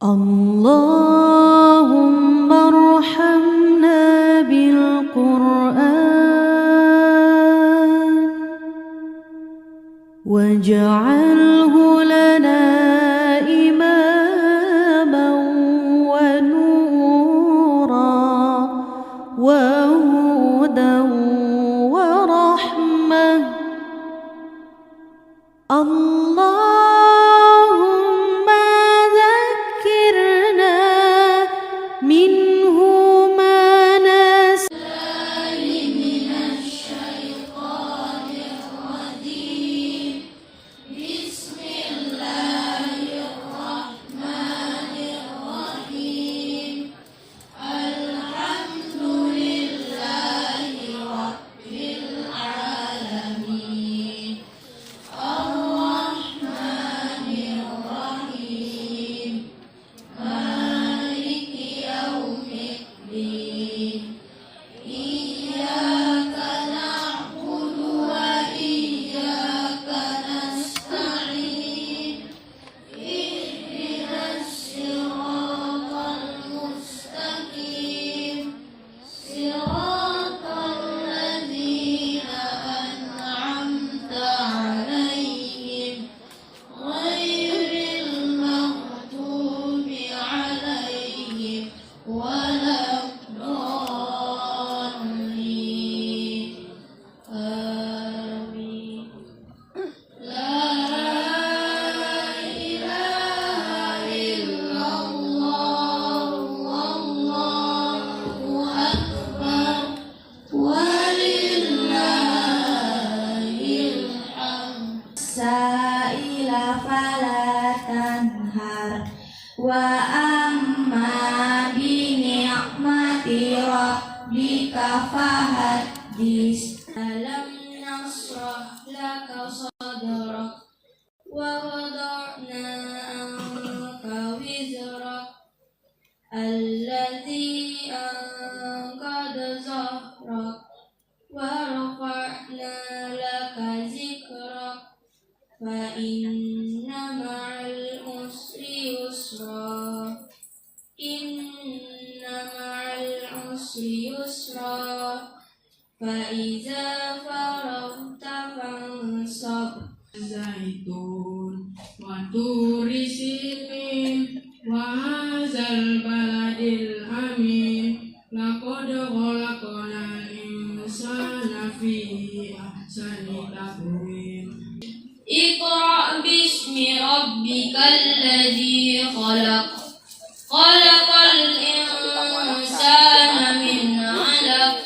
اللهم ارحمنا بالقرآن واجعله لنا إماما ونورا وهدى ورحمة. اللهم ذكرنا منه ما نسي من الشيطان الرجيم. بسم الله الرحمن الرحيم. الحمد لله رب العالمين الرحمن الرحيم مالك يوم الدين إياك نعبد وإياك نستعين اهدنا الصراط المستقيم صراط الذين أنعمت عليهم غير المغضوب عليهم ولا الضالين آمين. لا إله إلا الله والله أكبر ولله الحمد. السائل فلا تنهر وأما بنعمة ربك فحدث. ألم نشرح لك صدرك ووضعنا عنك وزرك الذي أنقض ظهرك ورفعنا لك ذكرك فإن مع العسر يسرا إن مع العسر يسرا فإذا فرغت فانصب. الزيتون وطور سينين وهذا البلد الأمين لقد خلقنا الإنسان في أحسن تقويم. اقرأ باسم ربك الذي خلق خلق الإنسان من علق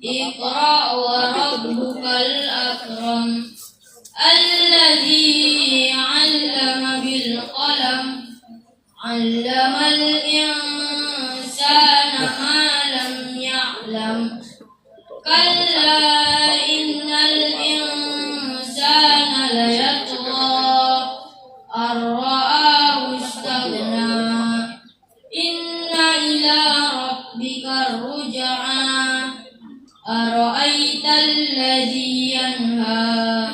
اقرأ وربك الأكرم الذي علم بالقلم علم الإنسان ما لم يعلم كلا إن الإنسان ليطغى أن رآه استغنى إن إلى ربك الرجعى أرأيت الذي ينهى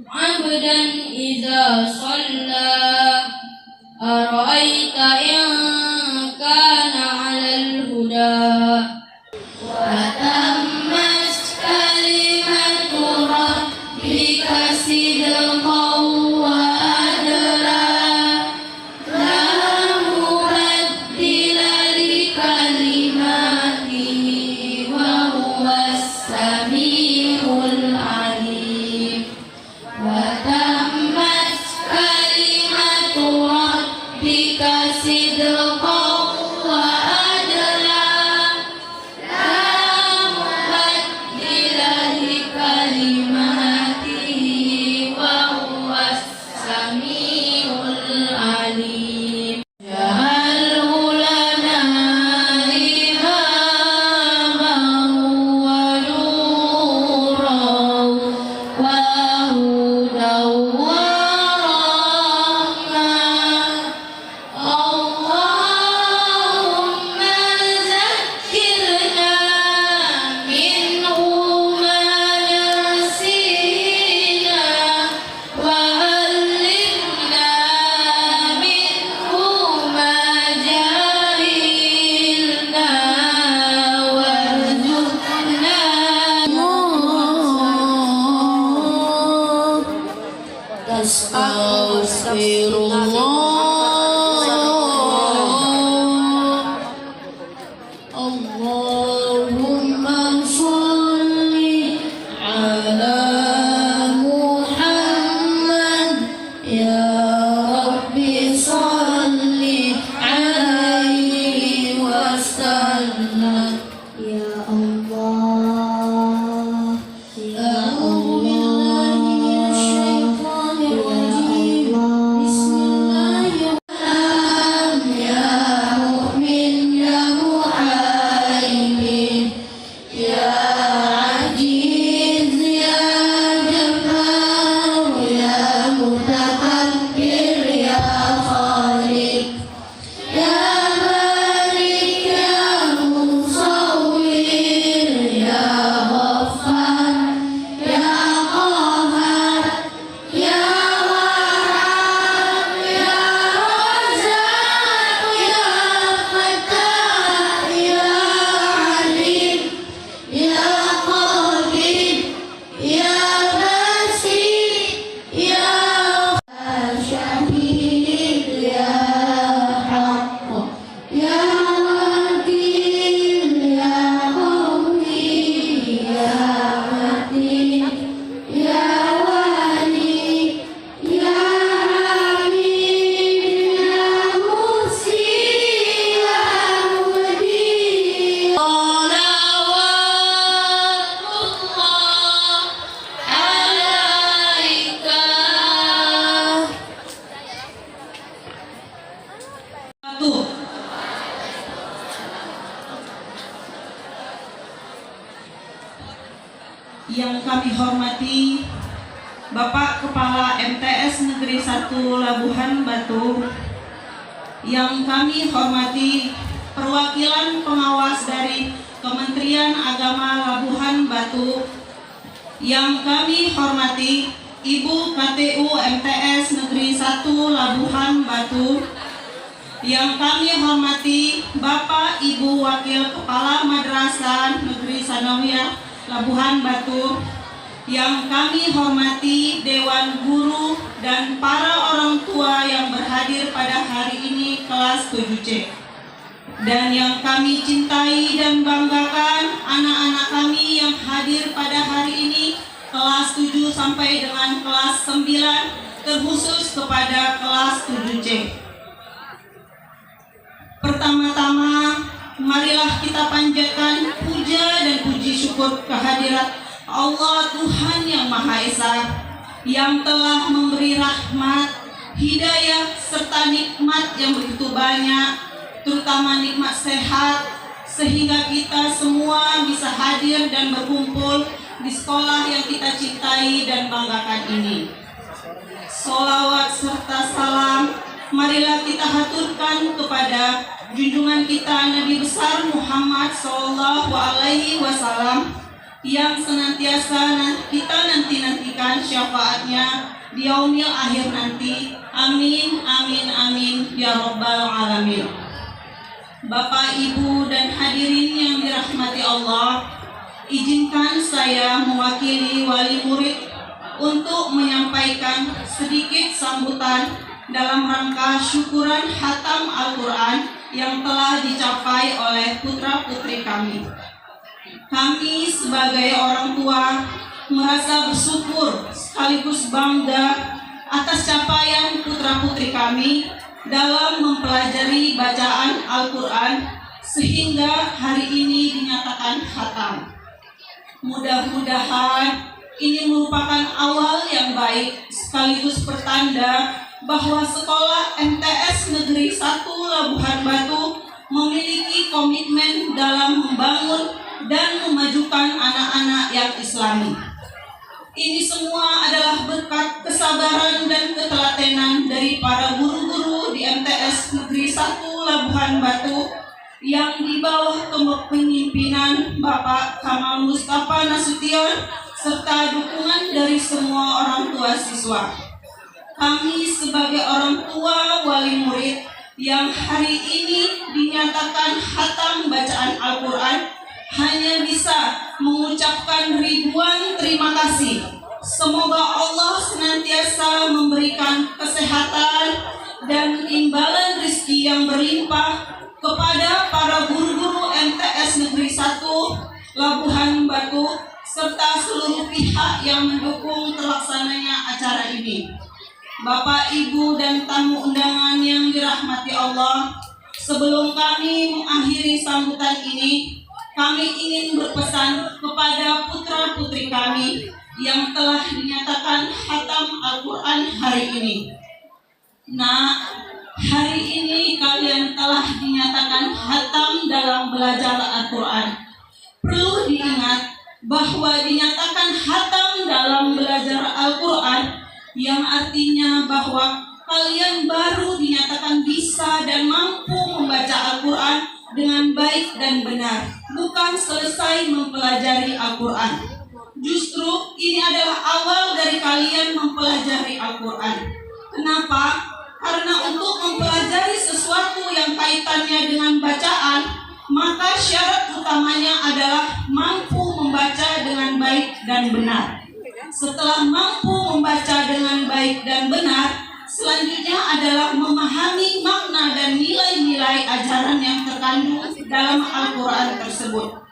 عبدا إذا صلى أرأيت إن كان على الهدى. وتمت كلمة ربك صدقا وعدلا لا مبدل لكلماته وهو السميع العليم. وتمت كلمة ربك صدقا وعدلا لا مبدل لكلماته وهو السميع العليم. جعله لنا إماما ونورا وهدى ورحمة. اللهم wabarakatuh. Yang kami hormati Bapak Kepala MTS Negeri 1 Labuhan Batu, yang kami hormati perwakilan pengawas dari Kementerian Agama Labuhan Batu, yang kami hormati Ibu KTU MTS Negeri 1 Labuhan Batu, yang kami hormati Bapak Ibu Wakil Kepala Madrasah Negeri Sanawiyah Labuhan Batu, yang kami hormati Dewan Guru dan para orang tua yang berhadir pada hari ini kelas 7C. Dan yang kami cintai dan banggakan anak-anak kami yang hadir pada hari ini kelas 7 sampai dengan kelas 9, terkhusus kepada kelas 7C. Pertama-tama, marilah kita panjatkan puja dan puji syukur kehadirat Allah Tuhan Yang Maha Esa, yang telah memberi rahmat, hidayah, serta nikmat yang begitu banyak, terutama nikmat sehat, sehingga kita semua bisa hadir dan berkumpul di sekolah yang kita cintai dan banggakan ini. Sholawat serta salam marilah kita haturkan kepada junjungan kita Nabi besar Muhammad SAW, yang senantiasa kita nantikan syafaatnya di yaumil akhir nanti. Amin, amin, amin, ya Rabbal Alamin. Bapak, Ibu, dan hadirin yang dirahmati Allah, izinkan saya mewakili wali murid untuk menyampaikan sedikit sambutan dalam rangka syukuran khatam Al-Quran yang telah dicapai oleh putra-putri kami. Kami sebagai orang tua merasa bersyukur sekaligus bangga atas capaian putra-putri kami dalam mempelajari bacaan Al-Quran sehingga hari ini dinyatakan khatam. Mudah-mudahan ini merupakan awal yang baik sekaligus pertanda bahwa sekolah MTS Negeri 1 Labuhan Batu memiliki komitmen dalam membangun dan memajukan anak-anak yang Islami. Ini semua adalah berkat kesabaran dan ketelatenan dari para guru-guru di MTS Negeri 1 Labuhan Batu yang di bawah kepemimpinan Bapak Kamal Mustafa Nasution serta dukungan dari semua orang tua siswa. Kami sebagai orang tua wali murid yang hari ini dinyatakan khatam bacaan Al-Quran hanya bisa mengucapkan ribuan terima kasih. Semoga Allah senantiasa memberikan kesehatan dan imbalan rezeki yang berlimpah kepada para guru-guru MTS Negeri 1 Labuhan Batu serta seluruh pihak yang mendukung terlaksananya acara ini. Bapak, Ibu, dan tamu undangan yang dirahmati Allah, sebelum kami mengakhiri sambutan ini, kami ingin berpesan kepada putra-putri kami yang telah dinyatakan khatam Al-Quran hari ini. Nah, hari ini kalian telah dinyatakan khatam dalam belajar Al-Quran. Perlu diingat bahwa dinyatakan khatam dalam belajar Al-Quran yang artinya bahwa kalian baru dinyatakan bisa dan mampu membaca Al-Quran dengan baik dan benar, bukan selesai mempelajari Al-Quran. Justru ini adalah awal dari kalian mempelajari Al-Quran. Kenapa? Karena untuk mempelajari sesuatu yang kaitannya dengan bacaan, maka syarat utamanya adalah mampu membaca dengan baik dan benar. Setelah mampu membaca dengan baik dan benar, selanjutnya adalah memahami makna dan nilai-nilai ajaran yang terkandung dalam Al-Quran tersebut.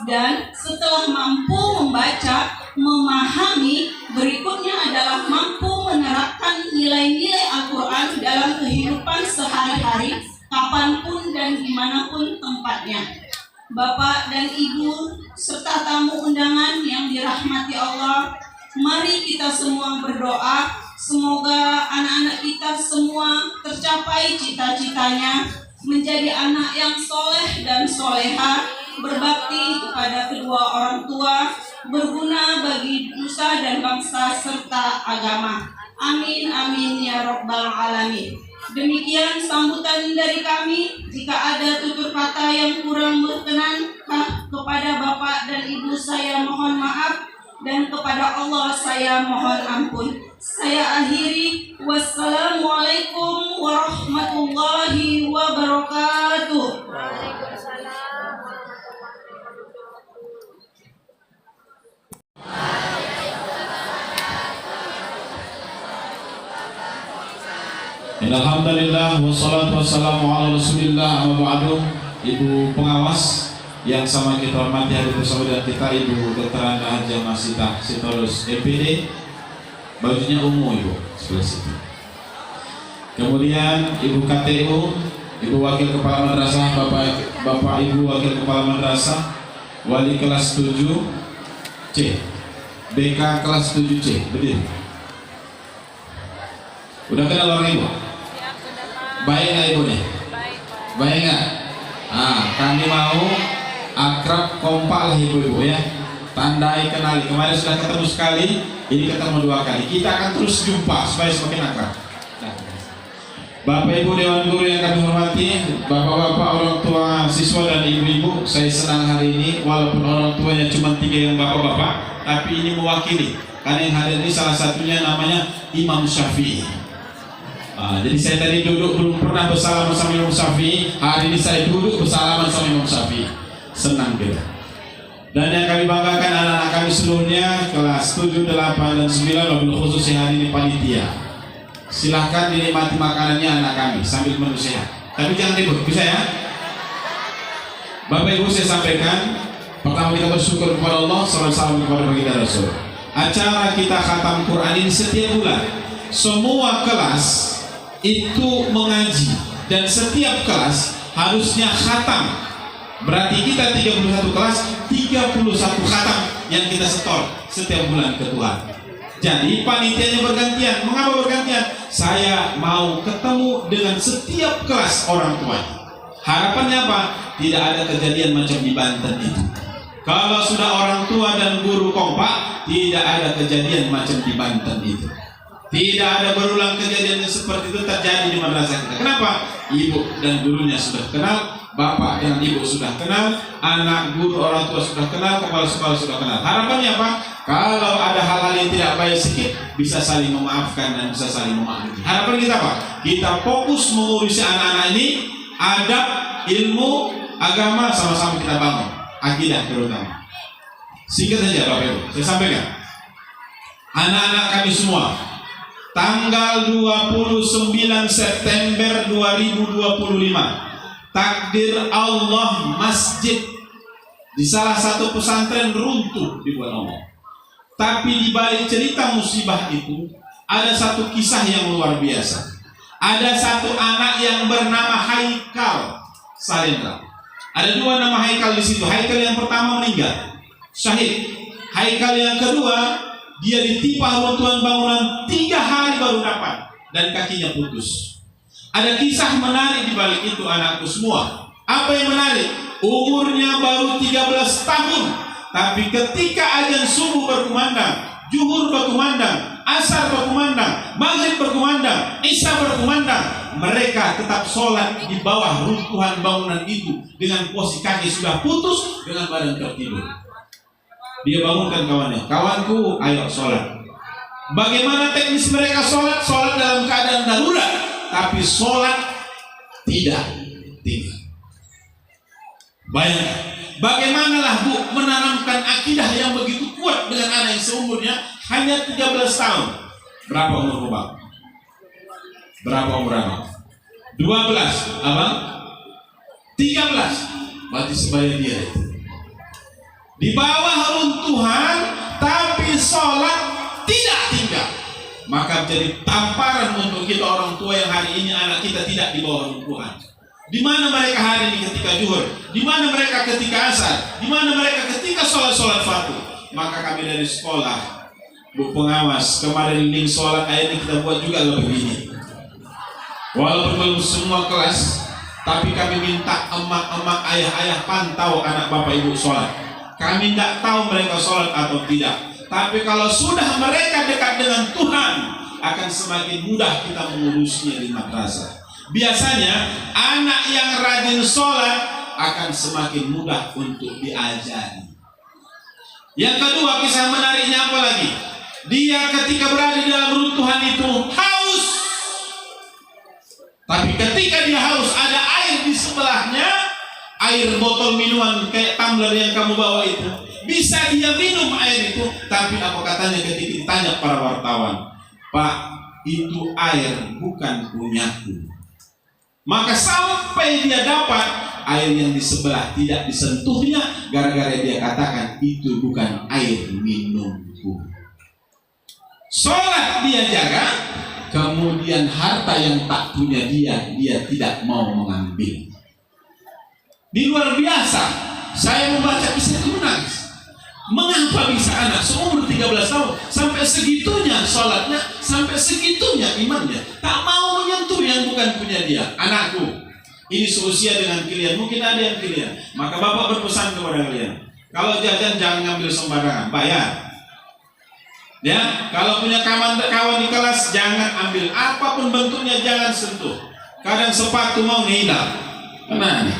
Dan setelah mampu membaca, memahami, berikutnya adalah mampu menerapkan nilai-nilai Al-Quran dalam kehidupan sehari-hari, kapanpun dan dimanapun tempatnya. Bapak dan Ibu, serta tamu undangan yang dirahmati Allah, mari kita semua berdoa. Semoga anak-anak kita semua tercapai cita-citanya, menjadi anak yang soleh dan soleha, berbakti kepada kedua orang tua, berguna bagi nusa dan bangsa serta agama. Amin amin ya rabbal alamin. Demikian sambutan dari kami. Jika ada tutur kata yang kurang berkenan kepada Bapak dan Ibu, saya mohon maaf, dan kepada Allah saya mohon ampun. Saya akhiri. Wassalamualaikum warahmatullahi wabarakatuh. Alhamdulillah wassalatu wassalamu ala rasulillah amma ba'du. Ibu pengawas yang sama kita hormati, hadir bersama dengan kita Ibu Dr. Anda Hajah Masita Sitorus EPD, bajunya ungu Ibu sebelah situ. Kemudian Ibu KTU, Ibu Wakil Kepala Madrasah, Bapak Ibu Wakil Kepala Madrasah, Wali kelas 7C, BK kelas 7C, berdiri. Udah kenal orang Ibu? Baik nggak Ibu nih? Baik nggak? Kami mau akrab kompak lah ibu-ibu ya. Tandai kenali. Kemarin sudah ketemu sekali, ini ketemu 2 kali. Kita akan terus jumpa supaya semakin akrab. Bapak Ibu Dewan Guru yang kami hormati, bapak-bapak orang tua siswa dan ibu-ibu, saya senang hari ini walaupun orang tuanya cuma 3 yang bapak-bapak, tapi ini mewakili. Karena yang hadir ini salah satunya namanya Imam Syafi'i. Jadi saya tadi duduk belum pernah bersalaman sama Imam Syafi'i. Hari ini saya duduk bersalaman sama Imam Syafi'i. Senang kita. Dan yang kami banggakan anak-anak kami seluruhnya kelas 7, 8, dan 9, wabil khusus yang hari ini panitia. Silahkan dinikmati makanannya anak kami sambil menu sehat. Tapi jangan ribut, bisa ya? Bapak Ibu saya sampaikan, pertama kita bersyukur kepada Allah, salam kepada baginda Rasul. Acara kita khatam Quran ini setiap bulan. Semua kelas itu mengaji dan setiap kelas harusnya khatam. Berarti kita 31 kelas, 31 khatam yang kita setor setiap bulan ke Tuhan. Jadi panitianya bergantian. Mengapa bergantian? Saya mau ketemu dengan setiap kelas orang tua. Harapannya apa? Tidak ada kejadian macam di Banten itu. Kalau sudah orang tua dan guru kompak, tidak ada kejadian macam di Banten itu. Tidak ada berulang kejadian seperti itu terjadi di madrasah kita. Kenapa? Ibu dan gurunya sudah kenal, bapak dan ibu sudah kenal, anak guru orang tua sudah kenal, kepala sekolah sudah kenal. Harapannya apa? Kalau ada hal-hal yang tidak baik sedikit, bisa saling memaafkan dan bisa saling memahami. Harapan kita apa? Kita fokus mengurusi anak-anak ini, adab, ilmu, agama sama-sama kita bangun. Akidah terutama. Singkat saja Bapak Ibu, saya sampaikan. Anak-anak kami semua, tanggal 29 September 2025, takdir Allah masjid di salah satu pesantren runtuh di bulan Allah. Tapi di balik cerita musibah itu ada satu kisah yang luar biasa. Ada satu anak yang bernama Haikal Salendra. Ada 2 nama Haikal di situ. Haikal yang pertama meninggal, syahid. Haikal yang kedua, dia ditimpa runtuhan bangunan 3 hari baru dapat dan kakinya putus. Ada kisah menarik di balik itu anakku semua. Apa yang menarik? Umurnya baru 13 tahun, tapi ketika azan subuh berkumandang, zuhur berkumandang, asar berkumandang, maghrib berkumandang, isya berkumandang, mereka tetap sholat di bawah runtuhan bangunan itu dengan posisi kaki sudah putus dengan badan tertidur. Dia bangunkan kawannya, kawanku ayo sholat. Bagaimana teknis mereka sholat? Sholat dalam keadaan darurat, tapi sholat tidak tinggal. Bayangkan, bagaimanalah Bu menanamkan akidah yang begitu kuat dengan anak yang seumurnya hanya 13 tahun. Berapa umur Bapak? Berapa umur Abang? 12, Abang? 13. Berarti sebaya dia itu. Di bawah runtuhan, tapi sholat tidak tinggal. Maka menjadi tamparan untuk kita orang tua yang hari ini anak kita tidak di bawah runtuhan. Di mana mereka hari ini ketika zuhur? Di mana mereka ketika asar? Di mana mereka ketika sholat fardu? Maka kami dari sekolah, Bu pengawas, kemarin link sholat akhirnya kita buat juga lebih ini. Walaupun belum semua kelas, Tapi kami minta emak-emak, ayah-ayah pantau anak bapak ibu sholat. Kami tidak tahu mereka sholat atau tidak. Tapi kalau sudah mereka dekat dengan Tuhan, akan semakin mudah kita mengurusnya di madrasah. Biasanya anak yang rajin sholat akan semakin mudah untuk diajari. Yang kedua, kisah menariknya apa lagi? Dia ketika berada di dalam runtuhan itu haus. Tapi ketika dia haus, ada air di sebelahnya, air botol minuman kayak tumbler yang kamu bawa itu, bisa dia minum air itu. Tapi apa katanya ketika ditanya para wartawan, Pak, itu air bukan punyaku. Maka sampai dia dapat air yang di sebelah tidak disentuhnya, gara-gara dia katakan itu bukan air minumku. Sholat dia jaga, kemudian harta yang tak punya dia tidak mau mengambil. Di luar biasa, saya membaca kisah itu menangis. Mengapa bisa anak seumur 13 tahun sampai segitunya sholatnya, sampai segitunya imannya, tak mau menyentuh yang bukan punya dia? Anakku, ini seusia dengan kalian, mungkin ada yang kalian. Maka bapak berpesan kepada kalian, kalau jajan jangan ngambil sembarangan, bayar. Ya, kalau punya kawan di kelas jangan ambil, apapun bentuknya jangan sentuh. Kadang sepatu mau ngidap, kena nih.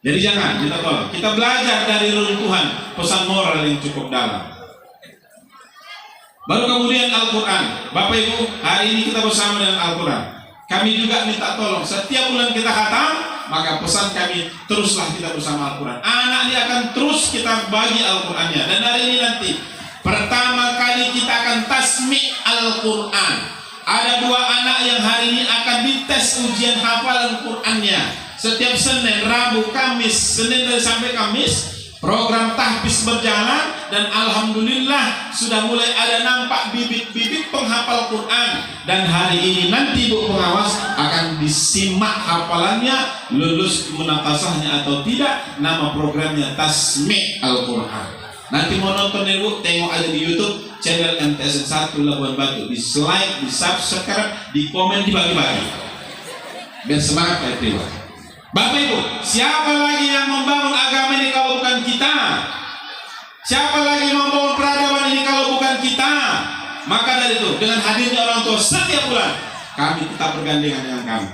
Jadi jangan, kita tolong. Kita belajar dari runtuhan pesan moral yang cukup dalam. Baru kemudian Al-Quran. Bapak Ibu, hari ini kita bersama dengan Al-Quran. Kami juga minta tolong, setiap bulan kita khatam, maka pesan kami, teruslah kita bersama Al-Quran. Anak ini akan terus kita bagi Al-Qurannya. Dan hari ini nanti pertama kali kita akan tasmi' Al-Quran. Ada 2 anak yang hari ini akan dites ujian hafalan Qurannya. Setiap Senin, Rabu, Kamis, Senin sampai Kamis, program tahfiz berjalan. Dan alhamdulillah sudah mulai ada nampak bibit-bibit penghafal Quran. Dan hari ini nanti Bu Pengawas akan disimak hafalannya, lulus munatasahnya atau tidak. Nama programnya Tasmi' Al-Quran. Nanti mau nonton Ibu, tengok aja di YouTube channel MTS 1 Labuan Batu. Di like, di subscribe, di komen, dibagi-bagi. Biar semangat Pak Ibu. Bapak Ibu, siapa lagi yang membangun agama ini kalau bukan kita? Siapa lagi yang membangun peradaban ini kalau bukan kita? Maka dari itu, dengan hadirnya orang tua setiap bulan, kami tetap bergandengan dengan kami.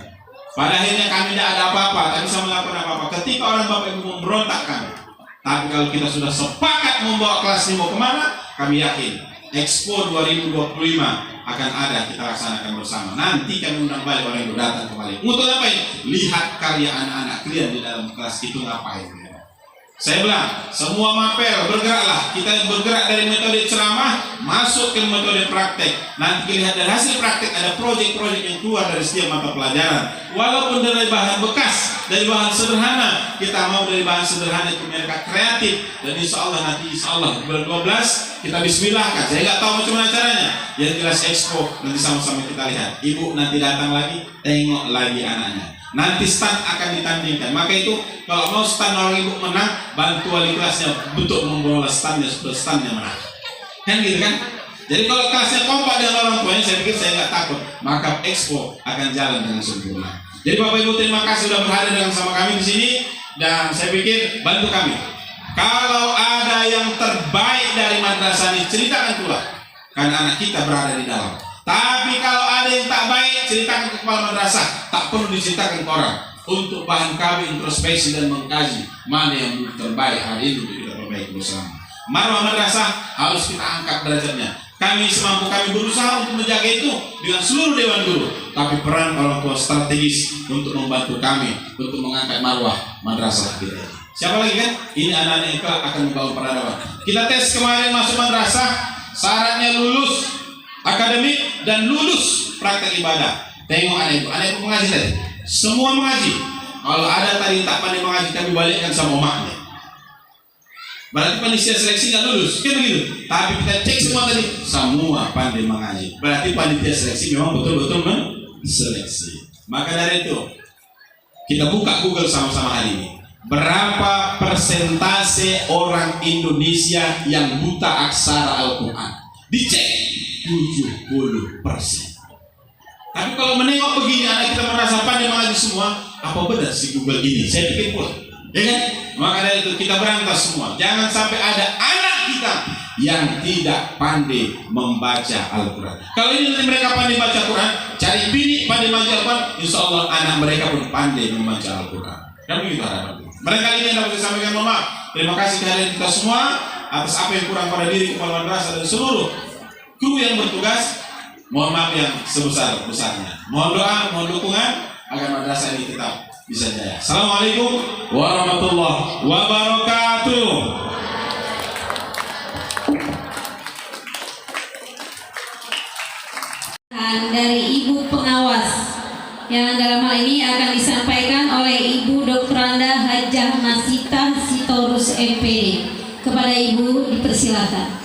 Pada akhirnya kami tidak ada apa-apa, tak bisa melakukan apa-apa. Ketika orang Bapak Ibu memberontak kami. Tapi kalau kita sudah sepakat membawa kelas ini mau kemana, kami yakin Expo 2025 akan ada, kita laksanakan bersama. Nanti kami undang balik orang yang datang kembali. Untuk apa ini? Lihat karya anak-anak kalian di dalam kelas itu ngapain. Saya bilang, semua mapel bergeraklah. Kita bergerak dari metode ceramah masuk ke metode praktek. Nanti lihat dari hasil praktek ada proyek-proyek yang keluar dari setiap mata pelajaran. Walaupun dari bahan bekas, dari bahan sederhana, kita mau dari bahan sederhana itu mereka kreatif. Dan insya Allah nanti bulan 12 kita bismillahkan. Saya nggak tahu macam mana caranya. Yang jelas expo nanti sama-sama kita lihat. Ibu nanti datang lagi, tengok lagi anaknya. Nanti stand akan ditandingkan. Maka itu kalau mau stand orang ibu menang, bantu wali kelasnya untuk membawa standnya supaya standnya menang. Kan gitu kan? Jadi kalau kelasnya kompak dengan orang tuanya, saya pikir saya nggak takut. Maka expo akan jalan dengan sempurna. Jadi Bapak Ibu terima kasih sudah berhadir dengan sama kami di sini. Dan saya pikir bantu kami. Kalau ada yang terbaik dari madrasah ini, ceritakan pula. Karena anak kita berada di dalam. Tapi kalau ada yang tak baik, ceritakan ke kepala madrasah. Tak perlu diceritakan ke orang. Untuk bahan kami introspeksi dan mengkaji mana yang terbaik hari ini untuk kita perbaiki bersama. Marwah madrasah harus kita angkat derajatnya. Kami semampu kami berusaha untuk menjaga itu dengan seluruh dewan guru. Tapi peran orang tua strategis untuk membantu kami untuk mengangkat marwah madrasah kita. Siapa lagi kan? Ini anak-anak yang akan membangun peradaban. Kita tes kemarin masuk madrasah, syaratnya lulus akademik dan lulus praktek ibadah. Tengok anak ibu mengaji tadi, semua mengaji. Kalau ada tadi tak pandai mengaji, kami balikkan sama maknya. Berarti panitia seleksi nggak lulus, kan begitu. Tapi kita cek semua tadi, semua pandai mengaji. Berarti panitia seleksi memang betul-betul menseleksi. Maka dari itu, kita buka Google sama-sama hari ini. Berapa persentase orang Indonesia yang buta aksara Al-Quran? Dicek 70%. Tapi kalau menengok begini anak kita merasa pandai mengaji semua, apa benar si Google ini? Saya pikir pun, ya kan? Maka dari itu kita berantas semua. Jangan sampai ada anak kita yang tidak pandai membaca Al-Quran. Kalau ini nanti mereka pandai baca Quran, cari bini pandai baca Al-Quran, insya Allah anak mereka pun pandai membaca Al-Quran. Dan begitu harapan. Mereka ini yang dapat saya sampaikan, mohon maaf. Terima kasih kehadiran kita semua atas apa yang kurang pada diri kepala madrasah dan seluruh kru yang bertugas. Mohon maaf yang sebesar-besarnya. Mohon doa, mohon dukungan agar madrasah ini tetap bisa jaya. Assalamualaikum warahmatullahi wabarakatuh. Dari Ibu Pengawas yang dalam hal ini akan disampaikan oleh Ibu Dr. Anda Hajah Masita Sitorus MPD. Kepada Ibu dipersilakan.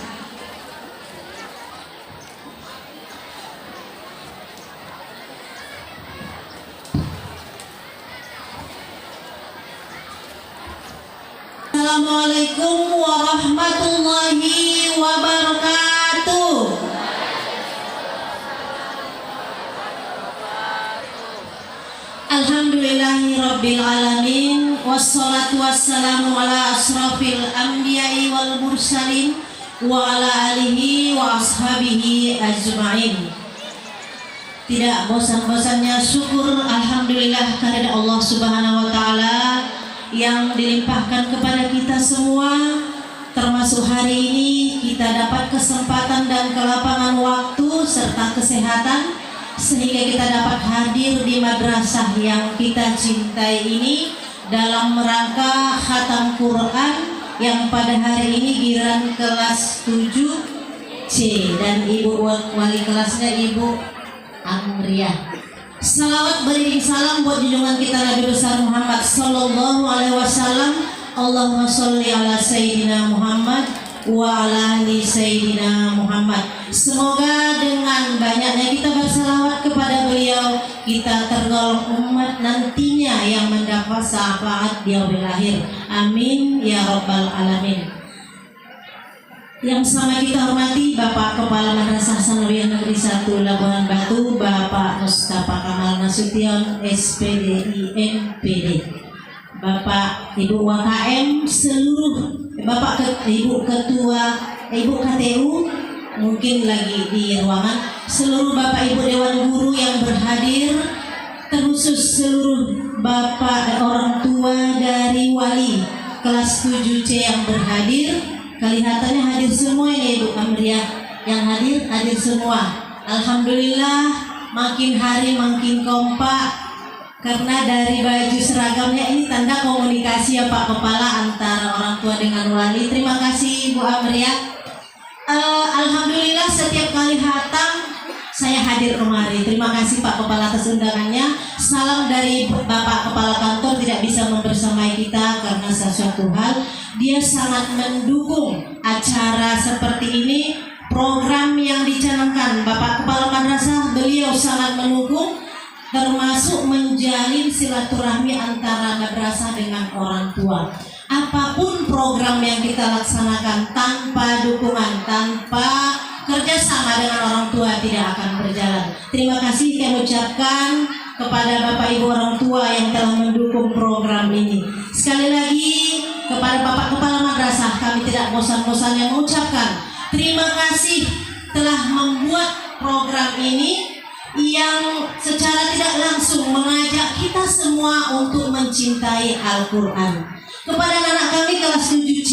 Assalamualaikum warahmatullahi wabarakatuh. Alhamdulillahi rabbil alamin, wassalatu wassalamu ala asrafil anbiya'i wal mursalin wa ala alihi wa ashabihi ajma'in. Tidak bosan-bosannya syukur alhamdulillah kehadirat Allah Subhanahu wa taala yang dilimpahkan kepada kita semua, termasuk hari ini kita dapat kesempatan dan kelapangan waktu serta kesehatan sehingga kita dapat hadir di madrasah yang kita cintai ini dalam rangka khatam Quran yang pada hari ini giliran kelas 7C dan Ibu wali kelasnya Ibu Amriah. Salawat beriring salam buat junjungan kita Nabi besar Muhammad sallallahu alaihi wasallam. Allahumma sholli ala sayyidina Muhammad wa ala ali sayyidina Muhammad. Semoga dengan banyaknya kita bersalawat kepada beliau, kita tergolong umat nantinya yang mendapat syafaat di yaumil akhir. Amin ya rabbal alamin. Yang sama kita hormati Bapak Kepala Madrasah Sanawiyah Negeri 1 Labuhan Batu, Bapak Mustafa Kamal Nasution, SPDI MPD, Bapak Ibu WKM seluruh, Bapak Ibu Ketua, Ibu KTU mungkin lagi di ruangan, seluruh Bapak Ibu Dewan Guru yang berhadir, terkhusus seluruh Bapak orang tua dari wali kelas 7C yang berhadir. Kelihatannya hadir semua ini Ibu Amriah, yang hadir semua. Alhamdulillah makin hari makin kompak karena dari baju seragamnya ini tanda komunikasi ya Pak Kepala antara orang tua dengan wali. Terima kasih Bu Amriah. Alhamdulillah setiap kali hatam saya hadir kemari. Terima kasih Pak Kepala atas undangannya. Salam dari Bapak Kepala Kantor tidak bisa membersamai kita karena sesuatu hal. Dia sangat mendukung acara seperti ini, program yang dicanangkan Bapak Kepala Madrasah, beliau sangat mendukung, termasuk menjalin silaturahmi antara madrasah dengan orang tua. Apapun program yang kita laksanakan tanpa dukungan, tanpa kerjasama dengan orang tua tidak akan berjalan. Terima kasih kami ucapkan kepada Bapak Ibu orang tua yang telah mendukung program ini. Sekali lagi kepada Bapak Kepala Madrasah kami tidak bosan-bosannya mengucapkan terima kasih telah membuat program ini yang secara tidak langsung mengajak kita semua untuk mencintai Al-Quran. Kepada anak kami kelas 7C,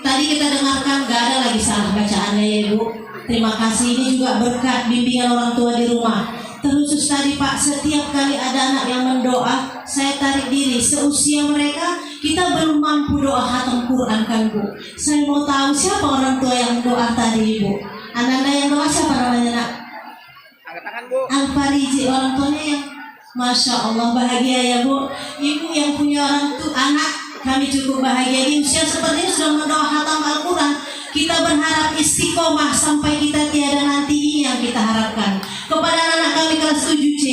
tadi kita dengarkan gak ada lagi salah bacaannya ya Ibu. Terima kasih, ini juga berkat bimbingan orang tua di rumah. Terkhusus tadi Pak, setiap kali ada anak yang mendoa, saya tarik diri. Seusia mereka, kita belum mampu doa khatam Quran kan Bu. Saya mau tahu siapa orang tua yang doa tadi Ibu. Ananda yang doa siapa namanya nak? Angkat tangan Bu. Al-Fariji, orang tuanya yang Masya Allah bahagia ya Bu. Ibu yang punya orang tua anak, kami cukup bahagia. Di usia seperti ini sudah mendoa khatam Al-Quran. Kita berharap istiqomah sampai kita tiada nanti, ini yang kita harapkan. Kepada anak-anak kami kelas 7C,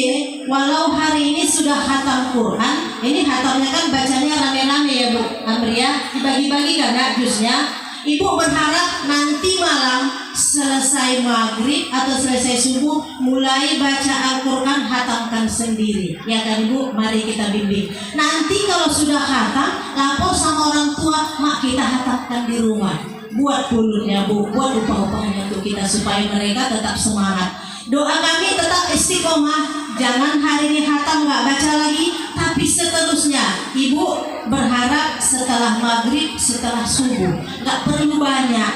walau hari ini sudah khatam Quran, ini khatamnya kan bacanya rame-rame ya Bu Amriah, dibagi-bagi kan jusnya. Ibu berharap nanti malam selesai maghrib atau selesai subuh mulai baca Al-Quran, hatamkan sendiri. Ya kan Ibu? Mari kita bimbing. Nanti kalau sudah hatam, lapor sama orang tua, mak kita hatamkan di rumah. Buat bulurnya Bu, buat upah-upahnya untuk kita supaya mereka tetap semangat. Doa kami tetap istiqomah. Jangan hari ini hatam nggak baca lagi, tapi seterusnya. Ibu berharap setelah maghrib, setelah subuh, nggak perlu banyak.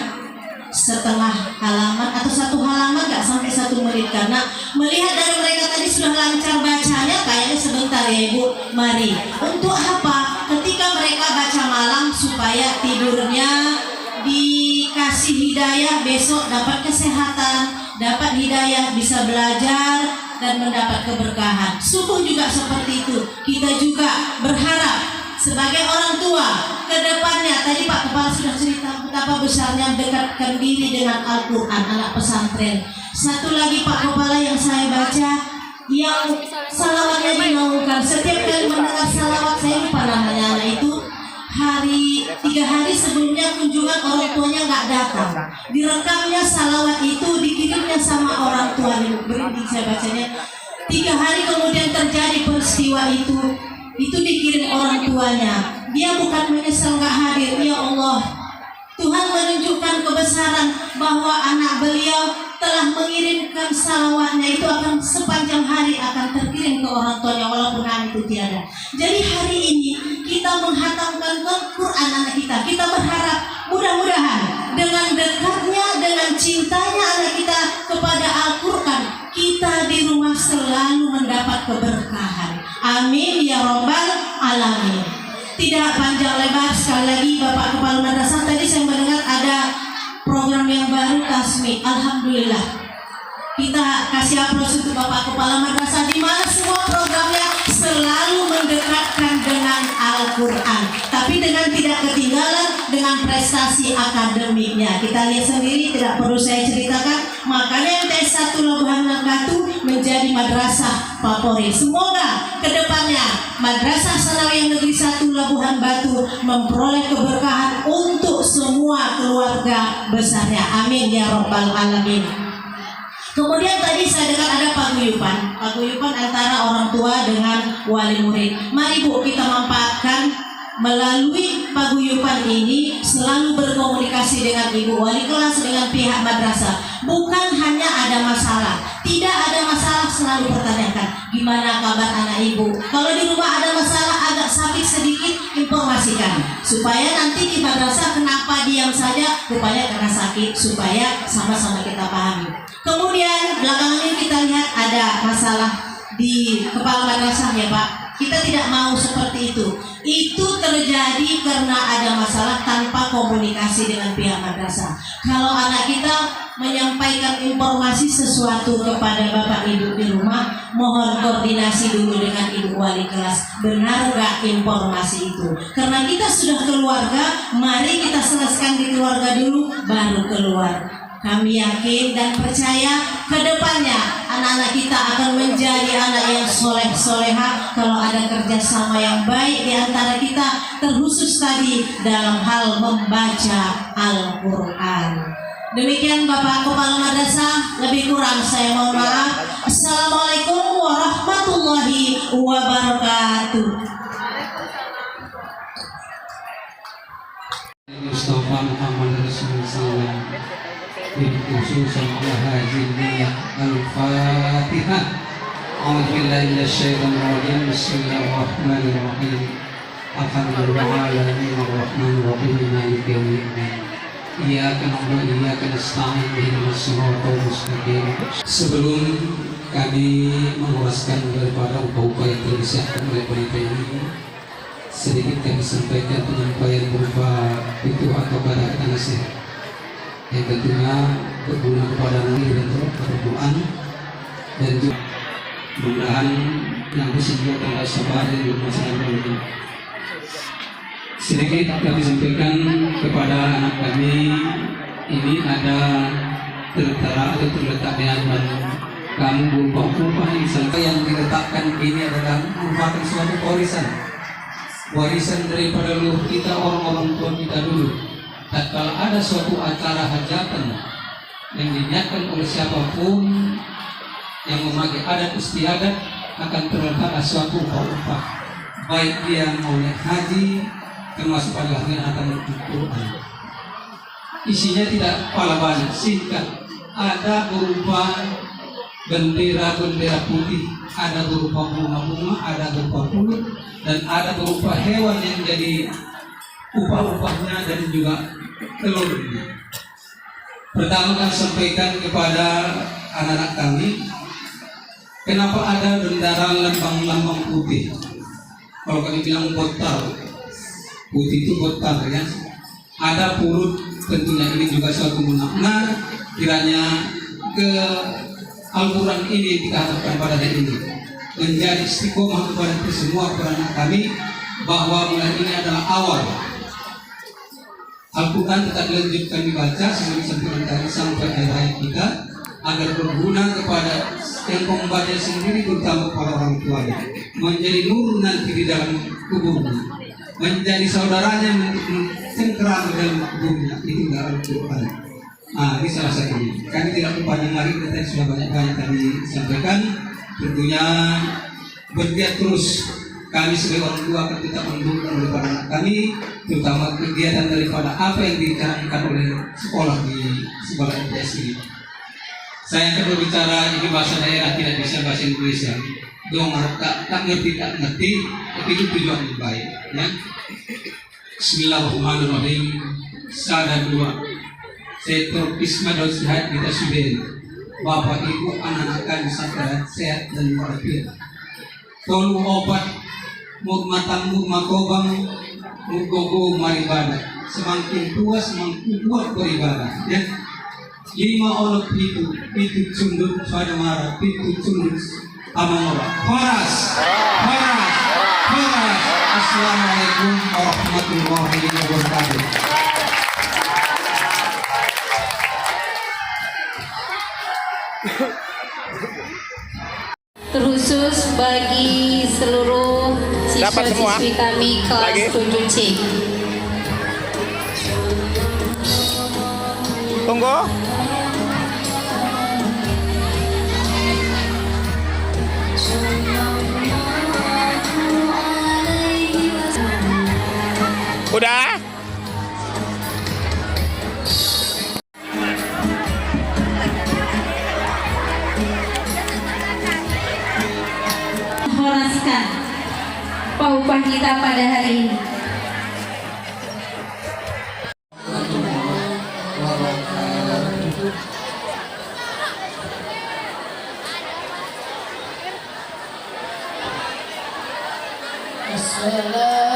Setelah halaman atau satu halaman nggak sampai 1 menit, karena melihat dari mereka tadi sudah lancar bacanya, kayaknya sebentar ya Ibu. Mari. Untuk apa? Ketika mereka baca malam supaya tidurnya dikasih hidayah, besok dapat kesehatan, dapat hidayah, bisa belajar dan mendapat keberkahan. Subuh juga seperti itu. Kita juga berharap sebagai orang tua ke depannya, tadi Pak Kepala sudah cerita betapa besarnya dekatkan diri dengan Al-Quran, anak pesantren. Satu lagi Pak Kepala yang saya baca, yang salawatnya dinaungkan. Setiap kali mendengar salawat, saya lupa namanya anak itu, 3 hari sebelumnya kunjungan orang tuanya nggak datang, direkamnya salawat itu, dikirimnya sama orang tua. Berhenti saya bacanya. 3 hari kemudian terjadi peristiwa itu dikirim orang tuanya. Dia bukan menyesal nggak hadir. Ya Allah, Tuhan menunjukkan kebesaran bahwa anak beliau telah mengirimkan salawatnya itu akan sepanjang hari akan terkirim ke orang tuanya walaupun hari itu tiada. Jadi hari ini kita menghatamkan Quran anak kita. Kita berharap mudah-mudahan dengan dekatnya, dengan cintanya anak kita kepada Al-Quran, kita di rumah selalu mendapat keberkahan. Amin ya Rabbal Alamin. Tidak panjang lebar, sekali lagi Bapak Kepala Madrasah, tadi saya mendengar ada program yang baru Tasmi. Alhamdulillah. Kita kasih aplaus untuk Bapak Kepala Madrasah, di mana semua programnya selalu mendekatkan dengan Al-Quran, tapi dengan tidak ketinggalan dengan prestasi akademiknya. Kita lihat sendiri, tidak perlu saya ceritakan. Makanya MTS 1 Labuhan Batu menjadi madrasah favorit. Semoga kedepannya Madrasah Sanawiyah Negeri 1 Labuhan Batu memperoleh keberkahan untuk semua keluarga besarnya. Amin ya Rabbal Alamin. Kemudian tadi saya dengar ada paguyuban antara orang tua dengan wali murid. Mari Bu, kita manfaatkan melalui paguyuban ini selalu berkomunikasi dengan ibu wali kelas, dengan pihak madrasah. Bukan hanya ada masalah, tidak ada masalah selalu pertanyakan gimana kabar anak ibu. Kalau di rumah ada masalah agak sakit sedikit, informasikan supaya nanti di madrasah kenapa diam saja, rupanya karena sakit, supaya sama-sama kita pahami. Kemudian belakangan ini kita lihat ada masalah di kepala madrasah ya Pak. Kita tidak mau seperti itu. Itu terjadi karena ada masalah tanpa komunikasi dengan pihak madrasah. Kalau anak kita menyampaikan informasi sesuatu kepada bapak ibu di rumah, mohon koordinasi dulu dengan ibu wali kelas. Benar nggak informasi itu? Karena kita sudah keluarga, mari kita selesaikan di keluarga dulu, baru keluar. Kami yakin dan percaya ke depannya anak-anak kita akan menjadi anak yang soleh-soleha kalau ada kerjasama yang baik di antara kita, terkhusus tadi dalam hal membaca Al-Quran. Demikian Bapak Kepala Madrasah, lebih kurang saya mohon maaf. Assalamualaikum warahmatullahi wabarakatuh. Mustafa Muhammad Rasulullah khususan al-hajiliyah al-fatihah. A'udzubillahi minasyaitonir rajim. Bismillahirrahmanirrahim. Alhamdulillahirabbil alamin maliki yaumiddin. Iyyaka na'budu wa iyyaka nasta'in ihdinas siratal mustaqim. Sebelum kami menguraskan daripada upaya yang telah disiapkan oleh panitia ini, sedikit kami sampaikan penyampaian berupa itu atau kata nasihat yang tentunya berguna kepada Nabi dan perdoaan, dan juga mudah-mudahan yang disebut adalah sabar dan masalah ini. Sedikit kami sampaikan kepada anak kami, ini ada tertera atau terletak di hadapan kamu berupa upah yang diletakkan ini adalah merupakan suatu warisan daripada leluhur kita, orang-orang tua kita dulu. tatkala ada suatu acara hajatan yang diniatkan oleh siapapun yang memakai adat istiadat, akan terletak suatu upah-upah, baik dia mau naik haji termasuk adalah yang akan Al-Quran. Isinya tidak pala banyak, singkat. Ada berupa bendera-bendera putih, ada berupa bunga-bunga, ada berupa kulit, dan ada berupa hewan yang jadi upah-upahnya dan juga telurnya. Pertama kami sampaikan kepada anak-anak kami, kenapa ada bendera lambang-lambang putih? Kalau kami bilang botal, putih itu botal ya. Ada pulut, tentunya ini juga suatu makna. Kiranya ke Al-Quran ini dikatakan pada hari ini menjadi istiqomah kepada semua anak kami, bahwa mulai ini adalah awal Al-Quran tetap dilanjutkan dibaca sampai akhir hayat kita, agar berguna kepada yang membaca sendiri, terutama para orang tuanya, menjadi nur nanti di dalam kuburnya, menjadi saudaranya mencengkeram dalam kuburnya. Itu dalam Al-Quran. Nah, ini salah satunya. Kami tidak berpanjang lagi, kita sudah banyak-banyak kami sampaikan. Tentunya bergiat terus. Kami sebagai orang tua akan tetap mendukung daripada anak kami, terutama kegiatan daripada apa yang dicanangkan oleh sekolah di sekolah MTS ini. Saya akan berbicara ini bahasa daerah, tidak bisa bahasa Indonesia. Dong tak ngerti, tapi itu tujuan yang baik. Ya. Bismillahirrahmanirrahim. Sada dua. Setor Isma dan Sehat kita sudah. Bapak Ibu anak-anak kami sehat dan walafiat. Tolu obat murmatang murmakobang murgogo maribadah. Semakin tua semakin kuat beribadah. Ya. 5 orang itu cundut pada marah, itu cundut amamora. Faras. Assalamualaikum warahmatullahi wabarakatuh. Terkhusus bagi seluruh Dapat semua? siswa-siswi kami kelas Lagi? 7C. Tunggu. Udah? Horaskan upah kita pada hari ini. Assalamualaikum